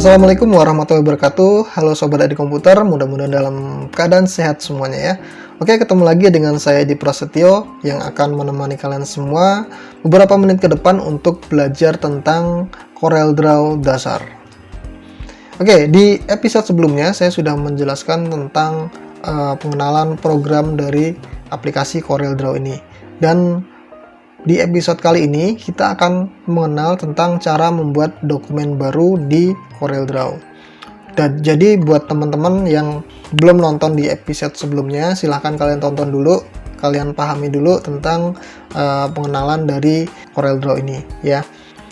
Assalamualaikum warahmatullahi wabarakatuh. Halo Sobat Adi Komputer, mudah-mudahan dalam keadaan sehat semuanya ya. Oke, ketemu lagi dengan saya Edi Prasetyo yang akan menemani kalian semua beberapa menit ke depan untuk belajar tentang CorelDRAW dasar. Oke, di episode sebelumnya saya sudah menjelaskan tentang pengenalan program dari aplikasi CorelDRAW ini. Dan di episode kali ini kita akan mengenal tentang cara membuat dokumen baru di CorelDRAW. Dan jadi buat teman-teman yang belum nonton di episode sebelumnya, silahkan kalian tonton dulu, kalian pahami dulu tentang pengenalan dari CorelDRAW ini ya.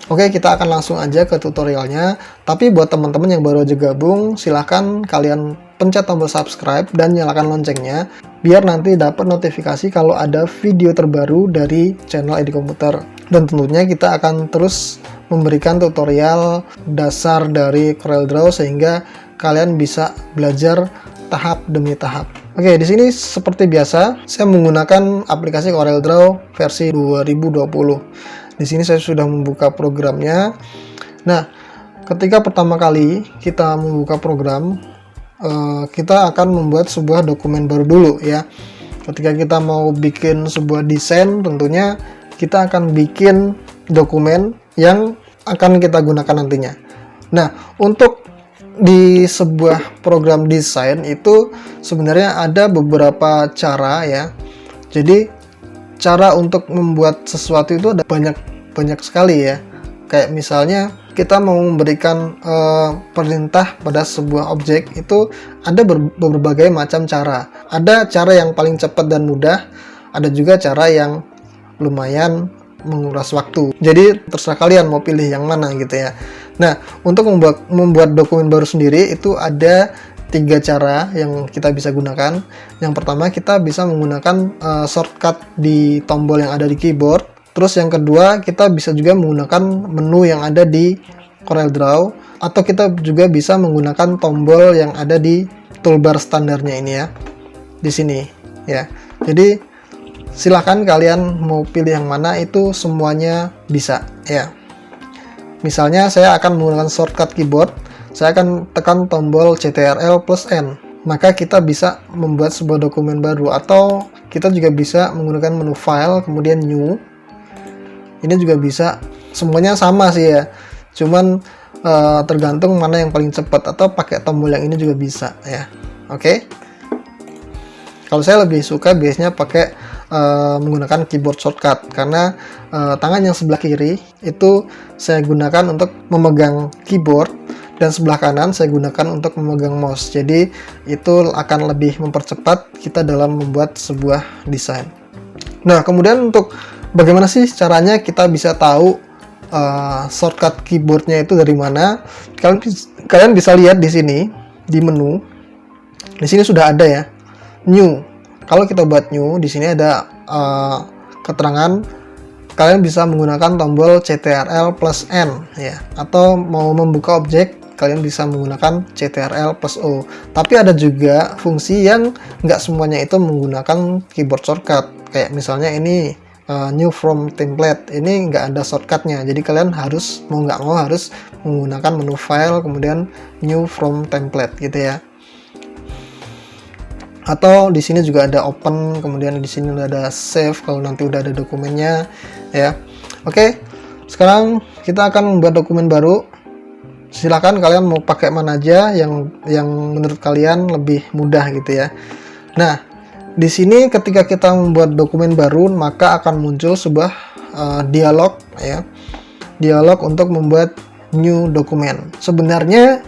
Oke, kita akan langsung aja ke tutorialnya. Tapi buat teman-teman yang baru aja gabung, silahkan kalian pencet tombol subscribe dan nyalakan loncengnya biar nanti dapat notifikasi kalau ada video terbaru dari channel Edi Komputer. Dan tentunya kita akan terus memberikan tutorial dasar dari CorelDRAW sehingga kalian bisa belajar tahap demi tahap. Oke, di sini seperti biasa saya menggunakan aplikasi CorelDRAW versi 2020. Di sini saya sudah membuka programnya. Nah, ketika pertama kali kita membuka program, kita akan membuat sebuah dokumen baru dulu ya. Ketika kita mau bikin sebuah desain, tentunya kita akan bikin dokumen yang akan kita gunakan nantinya. Nah, untuk di sebuah program desain itu sebenarnya ada beberapa cara ya. Jadi cara untuk membuat sesuatu itu ada banyak sekali ya. Kayak misalnya kita mau memberikan perintah pada sebuah objek, itu ada berbagai macam cara. Ada cara yang paling cepat dan mudah, ada juga cara yang lumayan menguras waktu. Jadi terserah kalian mau pilih yang mana gitu ya. Nah, untuk membuat dokumen baru sendiri itu ada 3 cara yang kita bisa gunakan. Yang pertama, kita bisa menggunakan shortcut di tombol yang ada di keyboard. Terus yang kedua, kita bisa juga menggunakan menu yang ada di CorelDRAW, atau kita juga bisa menggunakan tombol yang ada di toolbar standarnya ini ya, di sini ya. Jadi silahkan kalian mau pilih yang mana, itu semuanya bisa ya. Misalnya saya akan menggunakan shortcut keyboard, saya akan tekan tombol Ctrl+N, maka kita bisa membuat sebuah dokumen baru. Atau kita juga bisa menggunakan menu file kemudian new. Ini juga bisa, semuanya sama sih ya, cuman tergantung mana yang paling cepat, atau pakai tombol yang ini juga bisa ya. Oke, kalau saya lebih suka biasanya pakai menggunakan keyboard shortcut, karena tangan yang sebelah kiri itu saya gunakan untuk memegang keyboard dan sebelah kanan saya gunakan untuk memegang mouse. Jadi itu akan lebih mempercepat kita dalam membuat sebuah desain. Nah, kemudian untuk bagaimana sih caranya kita bisa tahu shortcut keyboardnya itu dari mana? Kalian bisa lihat di sini di menu. Di sini sudah ada ya, new. Kalau kita buat new, di sini ada keterangan kalian bisa menggunakan tombol Ctrl+N ya. Atau mau membuka objek, kalian bisa menggunakan Ctrl+O. Tapi ada juga fungsi yang nggak semuanya itu menggunakan keyboard shortcut. Kayak misalnya ini new from template, ini nggak ada shortcutnya, jadi kalian harus mau nggak mau harus menggunakan menu file kemudian new from template gitu ya. Atau di sini juga ada open, kemudian di sini ada save kalau nanti udah ada dokumennya ya. Oke, sekarang kita akan membuat dokumen baru. Silakan kalian mau pakai mana aja yang menurut kalian lebih mudah gitu ya. Nah, di sini ketika kita membuat dokumen baru, maka akan muncul sebuah dialog ya. Dialog untuk membuat new dokumen. Sebenarnya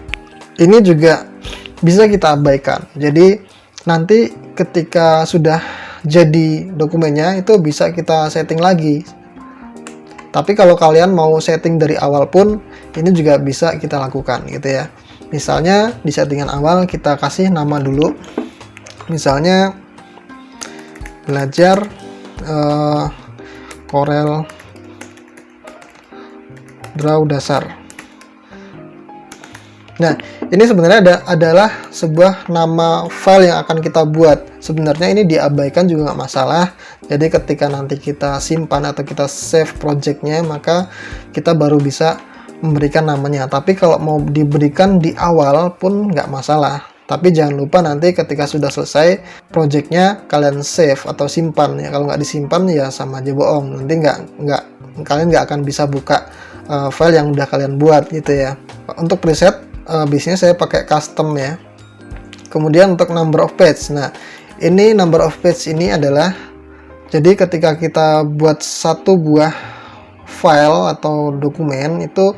ini juga bisa kita abaikan. Jadi nanti ketika sudah jadi dokumennya itu bisa kita setting lagi. Tapi kalau kalian mau setting dari awal pun ini juga bisa kita lakukan gitu ya. Misalnya di settingan awal kita kasih nama dulu. Misalnya belajar CorelDRAW dasar. Nah, ini sebenarnya adalah sebuah nama file yang akan kita buat. Sebenarnya ini diabaikan juga nggak masalah. Jadi ketika nanti kita simpan atau kita save projectnya, maka kita baru bisa memberikan namanya. Tapi kalau mau diberikan di awal pun nggak masalah. Tapi jangan lupa nanti ketika sudah selesai projectnya kalian save atau simpan ya. Kalau nggak disimpan ya sama aja bohong. Nanti kalian nggak akan bisa buka file yang udah kalian buat gitu ya. Untuk preset biasanya saya pakai custom ya. Kemudian untuk number of page. Nah, ini number of page ini adalah jadi ketika kita buat satu buah file atau dokumen itu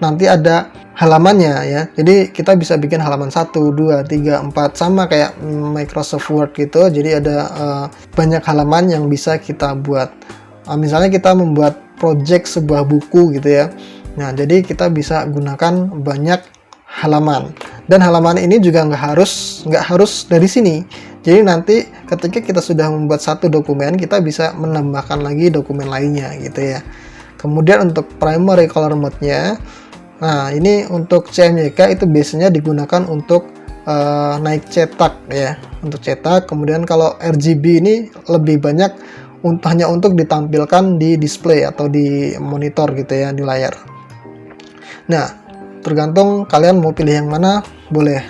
nanti ada halamannya ya. Jadi kita bisa bikin halaman 1, 2, 3, 4 sama kayak Microsoft Word gitu. Jadi ada banyak halaman yang bisa kita buat. Misalnya kita membuat project sebuah buku gitu ya. Nah, jadi kita bisa gunakan banyak halaman. Dan halaman ini juga nggak harus dari sini. Jadi nanti ketika kita sudah membuat satu dokumen, kita bisa menambahkan lagi dokumen lainnya gitu ya. Kemudian untuk primary color mode-nya, nah ini untuk CMYK itu biasanya digunakan untuk naik cetak ya, untuk cetak. Kemudian kalau RGB ini lebih banyak hanya untuk ditampilkan di display atau di monitor gitu ya, di layar. Nah, tergantung kalian mau pilih yang mana, boleh.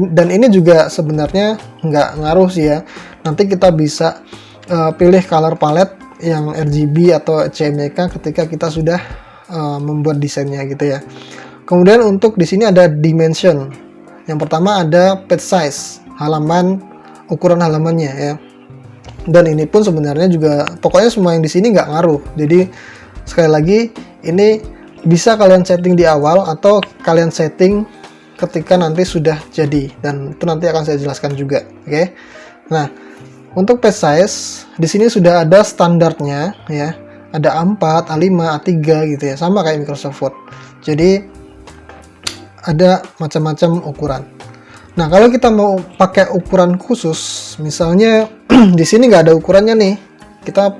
Dan ini juga sebenarnya nggak ngaruh sih ya. Nanti kita bisa pilih color palette yang RGB atau CMYK ketika kita sudah membuat desainnya gitu ya. Kemudian untuk di sini ada dimension. Yang pertama ada page size, ukuran halamannya ya. Dan ini pun sebenarnya juga pokoknya semua yang di sini nggak ngaruh. Jadi sekali lagi ini bisa kalian setting di awal atau kalian setting ketika nanti sudah jadi, dan itu nanti akan saya jelaskan juga. Oke. Nah, untuk page size di sini sudah ada standarnya ya. Ada A4, A5, A3 gitu ya, sama kayak Microsoft Word. Jadi ada macam-macam ukuran. Nah, kalau kita mau pakai ukuran khusus, misalnya di sini nggak ada ukurannya nih. Kita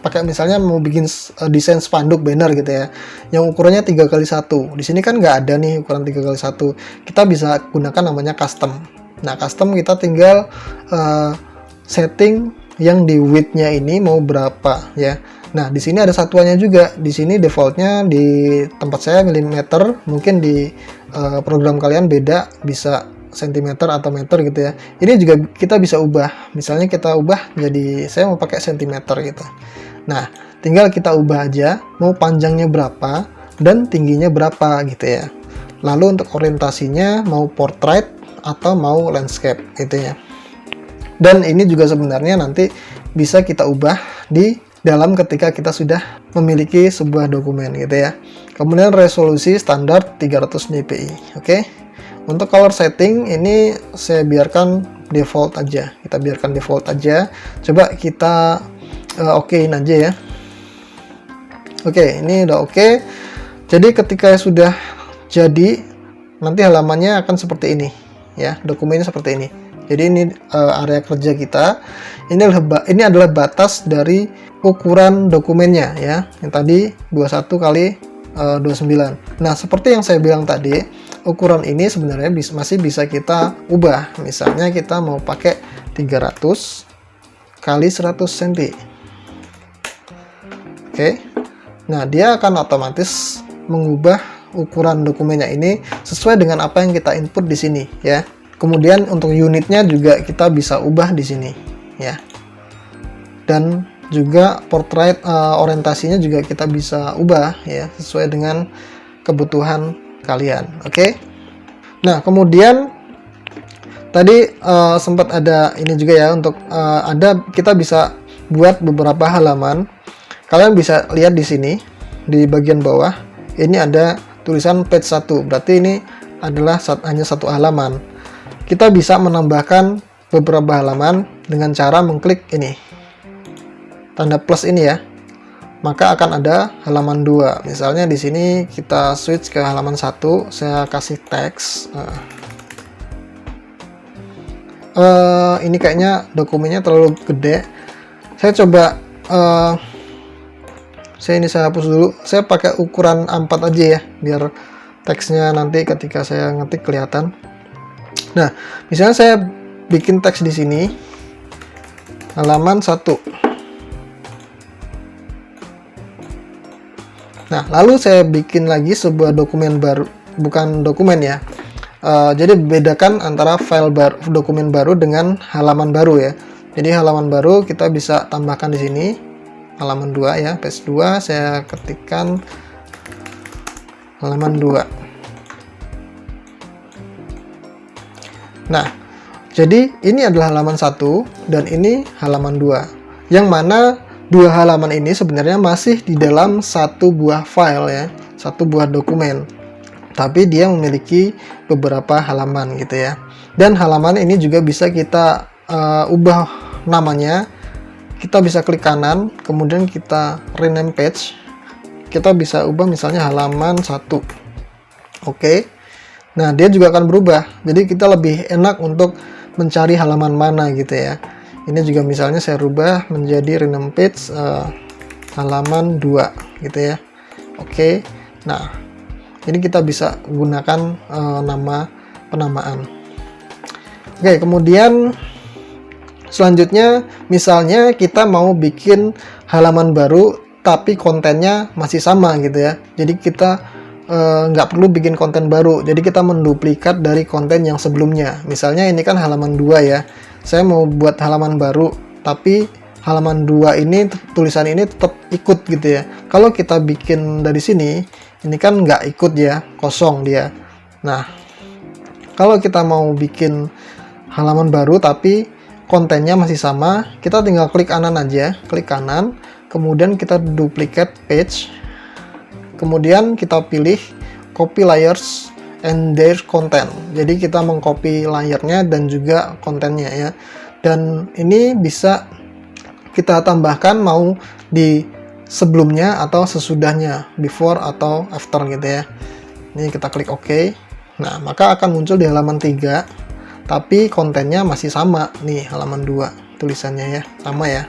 pakai misalnya mau bikin desain spanduk banner gitu ya, yang ukurannya 3x1. Di sini kan nggak ada nih ukuran 3x1. Kita bisa gunakan namanya custom. Nah, custom kita tinggal setting yang di width-nya ini mau berapa ya. Nah, di sini ada satuannya juga. Di sini defaultnya di tempat saya milimeter, mungkin di program kalian beda, bisa sentimeter atau meter gitu ya. Ini juga kita bisa ubah. Misalnya kita ubah jadi saya mau pakai sentimeter gitu. Nah, tinggal kita ubah aja mau panjangnya berapa dan tingginya berapa gitu ya. Lalu untuk orientasinya mau portrait atau mau landscape gitu ya. Dan ini juga sebenarnya nanti bisa kita ubah di dalam ketika kita sudah memiliki sebuah dokumen gitu ya. Kemudian resolusi standar 300 dpi. Oke. Untuk color setting ini saya biarkan default aja. Kita biarkan default aja. Coba kita okein aja ya. Oke, ini udah oke. Jadi ketika sudah jadi, nanti halamannya akan seperti ini ya. Dokumennya seperti ini. Jadi ini area kerja kita. Ini adalah batas dari ukuran dokumennya ya. Yang tadi 21 kali 29. Nah, seperti yang saya bilang tadi, ukuran ini sebenarnya masih bisa kita ubah. Misalnya kita mau pakai 300 kali 100 cm. Oke. Nah, dia akan otomatis mengubah ukuran dokumennya ini sesuai dengan apa yang kita input di sini ya. Kemudian untuk unitnya juga kita bisa ubah di sini ya. Dan juga portrait orientasinya juga kita bisa ubah ya sesuai dengan kebutuhan kalian. Oke. Nah, kemudian tadi sempat ada ini juga ya, untuk kita bisa buat beberapa halaman. Kalian bisa lihat di sini di bagian bawah ini ada tulisan page 1. Berarti ini adalah hanya satu halaman. Kita bisa menambahkan beberapa halaman dengan cara mengklik ini tanda plus ini ya. Maka akan ada halaman 2. Misalnya di sini kita switch ke halaman 1, saya kasih teks. Ini kayaknya dokumennya terlalu gede. Saya coba saya hapus dulu. Saya pakai ukuran A4 aja ya, biar teksnya nanti ketika saya ngetik kelihatan. Nah, misalnya saya bikin teks di sini halaman 1. Nah, lalu saya bikin lagi sebuah dokumen baru, bukan dokumen ya. Jadi bedakan antara file baru, dokumen baru dengan halaman baru ya. Jadi halaman baru kita bisa tambahkan di sini halaman 2 ya, page 2, saya ketikkan halaman 2. Nah, jadi ini adalah halaman 1 dan ini halaman 2. Yang mana dua halaman ini sebenarnya masih di dalam satu buah file ya, satu buah dokumen. Tapi dia memiliki beberapa halaman gitu ya. Dan halaman ini juga bisa kita ubah namanya. Kita bisa klik kanan, kemudian kita rename page. Kita bisa ubah misalnya halaman 1. Oke. Nah, dia juga akan berubah. Jadi kita lebih enak untuk mencari halaman mana gitu ya. Ini juga misalnya saya rubah menjadi rename page halaman 2 gitu ya. Oke. Nah, ini kita bisa gunakan nama penamaan. Oke, kemudian selanjutnya misalnya kita mau bikin halaman baru tapi kontennya masih sama gitu ya. Jadi kita nggak perlu bikin konten baru, jadi kita menduplikat dari konten yang sebelumnya. Misalnya ini kan halaman 2 ya, saya mau buat halaman baru tapi halaman 2 ini tulisan ini tetap ikut gitu ya. Kalau kita bikin dari sini, ini kan nggak ikut ya, kosong dia. Nah, kalau kita mau bikin halaman baru tapi kontennya masih sama, kita tinggal klik kanan aja, klik kanan, kemudian kita duplicate page, kemudian kita pilih copy layers and their content. Jadi kita mengcopy layernya dan juga kontennya ya. Dan ini bisa kita tambahkan mau di sebelumnya atau sesudahnya, before atau after gitu ya. Ini kita klik OK. Nah, maka akan muncul di halaman 3. Tapi kontennya masih sama nih, halaman 2 tulisannya ya, sama ya.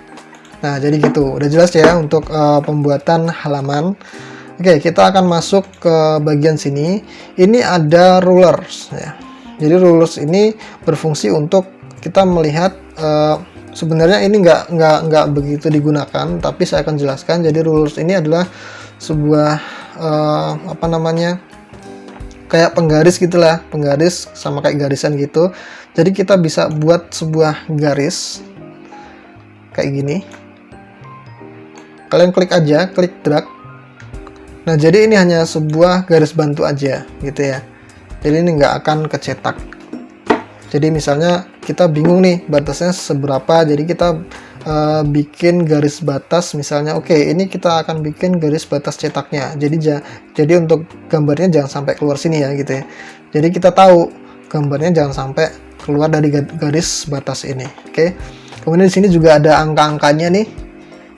Nah, jadi gitu, udah jelas ya untuk pembuatan halaman. Oke, kita akan masuk ke bagian sini. Ini ada rulers ya. Jadi rulers ini berfungsi untuk kita melihat sebenarnya ini nggak begitu digunakan, tapi saya akan jelaskan. Jadi rulers ini adalah sebuah apa namanya, kayak penggaris gitulah, penggaris sama kayak garisan gitu. Jadi kita bisa buat sebuah garis kayak gini. Kalian klik aja, klik drag. Nah, jadi ini hanya sebuah garis bantu aja gitu ya. Jadi ini nggak akan kecetak. Jadi misalnya kita bingung nih batasnya seberapa, jadi kita bikin garis batas misalnya. Oke, ini kita akan bikin garis batas cetaknya. Jadi untuk gambarnya jangan sampai keluar sini ya gitu ya. Jadi kita tahu gambarnya jangan sampai keluar dari garis batas ini. Oke. Kemudian di sini juga ada angka-angkanya nih.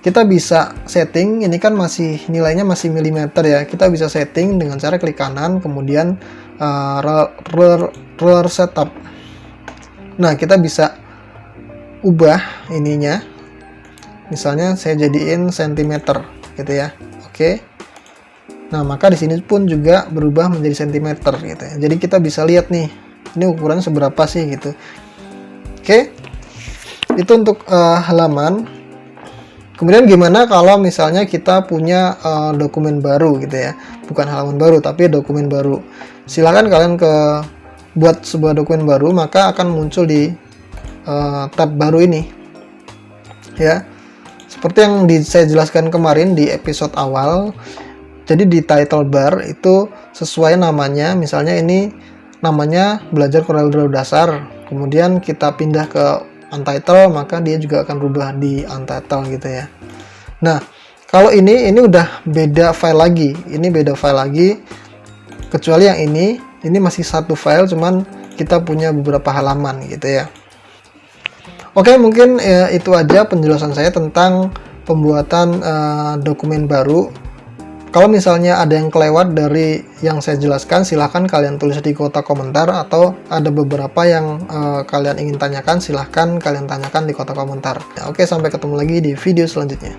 Kita bisa setting, ini kan masih nilainya masih milimeter ya. Kita bisa setting dengan cara klik kanan, kemudian ruler setup. Nah, kita bisa ubah ininya. Misalnya saya jadiin sentimeter gitu ya. Oke. Nah, maka di sini pun juga berubah menjadi sentimeter gitu ya. Jadi kita bisa lihat nih, ini ukurannya seberapa sih gitu. Oke. Itu untuk halaman. Kemudian gimana kalau misalnya kita punya dokumen baru gitu ya. Bukan halaman baru tapi dokumen baru. Silakan kalian buat sebuah dokumen baru, maka akan muncul di tab baru ini. Ya. Seperti yang saya jelaskan kemarin di episode awal. Jadi di title bar itu sesuai namanya. Misalnya ini namanya belajar CorelDRAW dasar. Kemudian kita pindah ke untitled, maka dia juga akan berubah di untitled gitu ya. Nah, kalau ini udah beda file lagi. Ini beda file lagi. Kecuali yang ini masih satu file, cuman kita punya beberapa halaman gitu ya. Oke, mungkin itu aja penjelasan saya tentang pembuatan dokumen baru. Kalau misalnya ada yang kelewat dari yang saya jelaskan, silahkan kalian tulis di kotak komentar, atau ada beberapa yang kalian ingin tanyakan, silahkan kalian tanyakan di kotak komentar. Oke, sampai ketemu lagi di video selanjutnya.